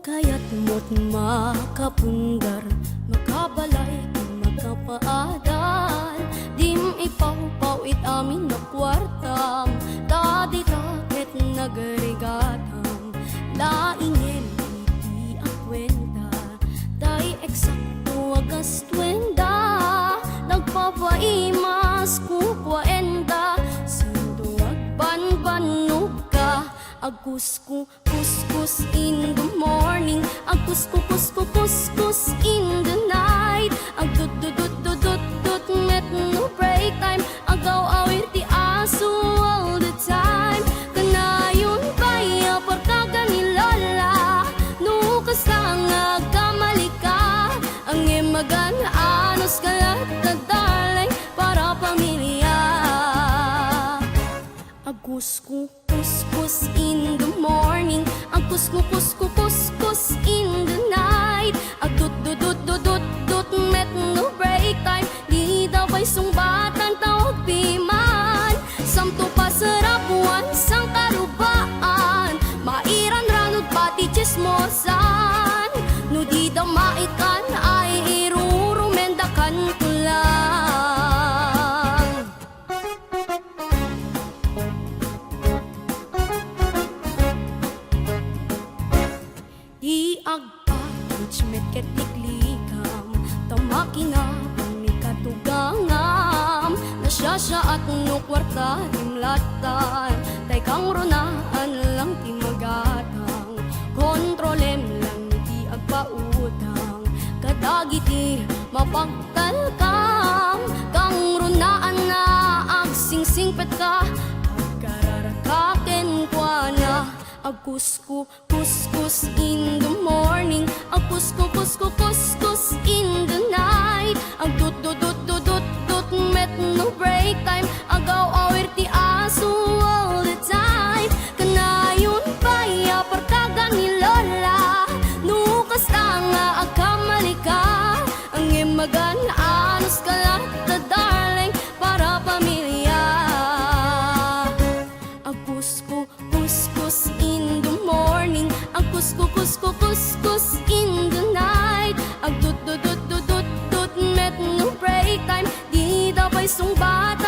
Kaya't mo't makapundar, makabalay kung makapaadal. Dim ipawpawit amin na kwartam, dadi takit nagarigatam. Laingin iti ang kwenta, day eksakto agas twenda. Nagpapaimas kukwenta, sindo agbanbanog ka. Agkusku kuskus in the morning, agkusku kusku kuskus in the night. Agdut-dut-dut-dut-dut met no break time, agaw awir ti aso all the time. Kanayon baya portaga ni Lola, nukas lang agkamali ka. Ang imagan anos kalat na darling para pamilya. Agkusku kuskus in the morning, agkusku kusku kuskus in the night. Agdut-dut-dut-dut-dut met no break time, di daw ay sungbatan tawag piman. Samto pasarapuan sang karubaan, mairan ranod pati chismosan. No di daw maikan ay irurumendakan ko lang. Di agpatich met ketiklikam, tamakinabang ni katugangam. Nasyasya at no kwarta himlatan, tay kang ronaan lang ti magatang. Kontrolem lang ti agpautang, kadagiti mapagtal kam. Kang ronaan na agsingsingpet ka, agkararakaken kwa na. Agkusku kuskus in the morning, agkusku kusku kuskus in the night. Agdut-dut-dut-dut-dut met no break time, agaw awir ti aso all the time. Kanayon baya portaga ni Lola, nukas tanga agkamali ka. Ang imagan anos kalat na darling para pamilya. Agkusku kuskus in the morning, agkusku kusku kuskus in the night. Agdut-dut-dut-dut-dut met no break time, di daw ay sungbat